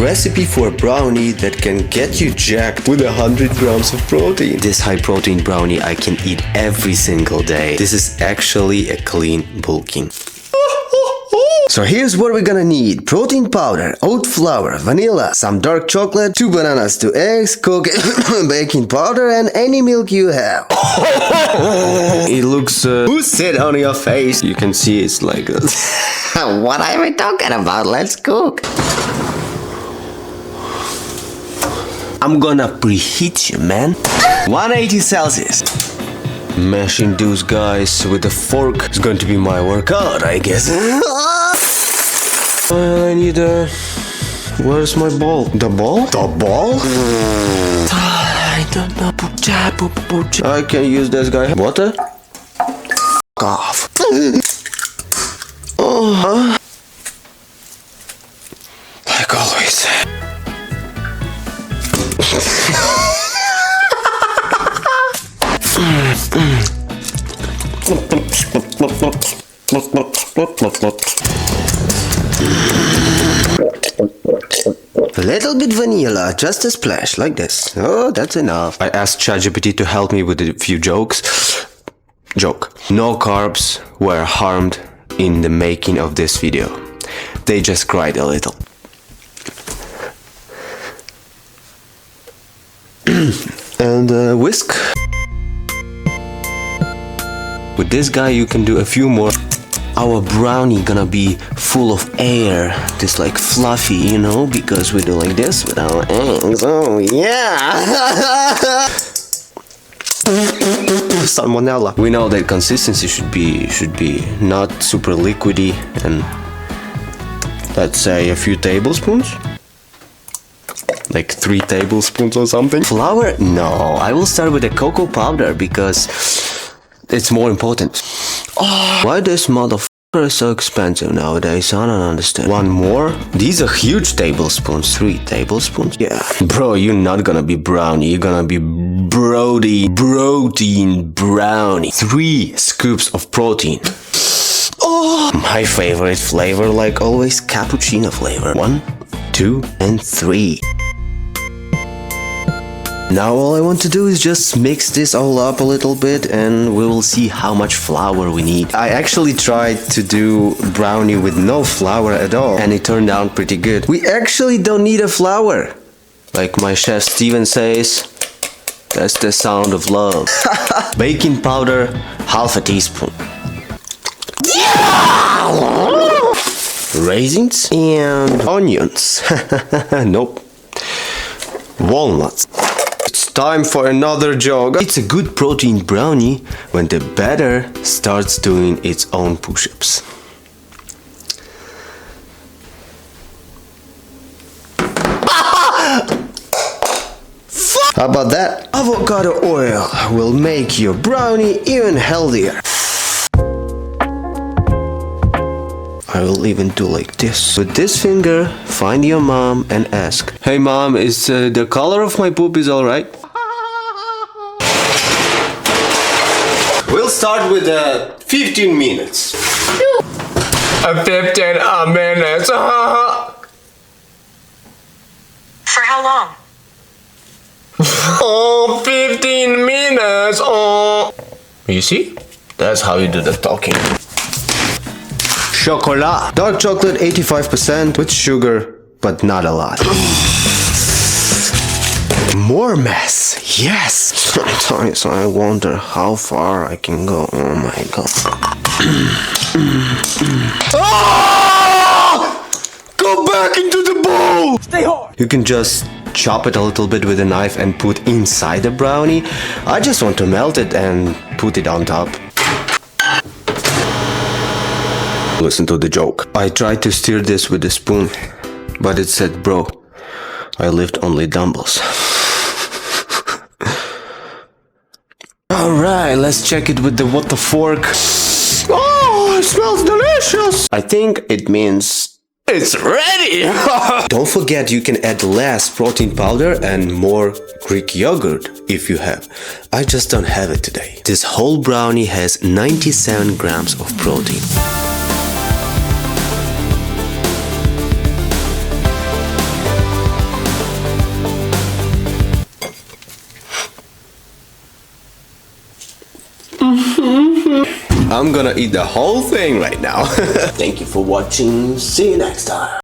Recipe for a brownie that can get you jacked with 100 grams of protein. This high protein brownie I can eat every single day. This is actually a clean bulking. So here's what we're gonna need: protein powder, oat flour, vanilla, some dark chocolate, 2 bananas, 2 eggs, coconut, baking powder, and any milk you have. It looks who's it on your face? You can see it's like what am I talking about? Let's cook. I'm gonna preheat you, man. 180 Celsius. Mashing those guys with a fork is going to be my workout, I guess. I need a... Where's my ball? The ball? The ball? I don't know. I can use this guy. Water? Off. Like always. A little bit vanilla, just a splash, like this. Oh, that's enough. I asked ChatGPT to help me with a few jokes. Joke. No carbs were harmed in the making of this video. They just cried a little. And whisk. With this guy you can do a few more. Our brownie gonna be full of air, just like fluffy, you know, because we do like this with our eggs. Oh yeah. Salmonella. We know that consistency should be not super liquidy, and let's say a few tablespoons. Like 3 tablespoons or something. Flour? No, I will start with the cocoa powder because it's more important. Oh, why this motherfucker is so expensive nowadays? I don't understand. One more? These are huge tablespoons. 3 tablespoons? Yeah. Bro, you're not gonna be brownie. You're gonna be protein brownie. 3 scoops of protein. Oh, my favorite flavor, like always, cappuccino flavor. 1, 2, and 3. Now all I want to do is just mix this all up a little bit and we will see how much flour we need. I actually tried to do brownie with no flour at all and it turned out pretty good. We actually don't need a flour. Like my chef Steven says, that's the sound of love. Baking powder, half a teaspoon. Raisins and onions. Nope. Walnuts. It's time for another joke. It's a good protein brownie when the batter starts doing its own push-ups. How about that? Avocado oil will make your brownie even healthier. I will even do like this. With this finger, find your mom and ask, "Hey mom, is the color of my poop is alright?" We'll start with 15 minutes. 15 minutes. For how long? Oh, 15 minutes. Oh. You see? That's how you do the talking. Chocolat. Dark chocolate 85% with sugar, but not a lot. More mess. Yes. Sometimes I wonder how far I can go. Oh my god. Go back into the bowl. Stay hard. You can just chop it a little bit with a knife and put inside the brownie. I just want to melt it and put it on top. Listen to the joke. I tried to stir this with a spoon, but it said, "Bro, I lift only dumbbells." Alright, let's check it with the water fork. Oh, it smells delicious! I think it means it's ready! Don't forget you can add less protein powder and more Greek yogurt if you have. I just don't have it today. This whole brownie has 97 grams of protein. I'm gonna eat the whole thing right now. Thank you for watching. See you next time.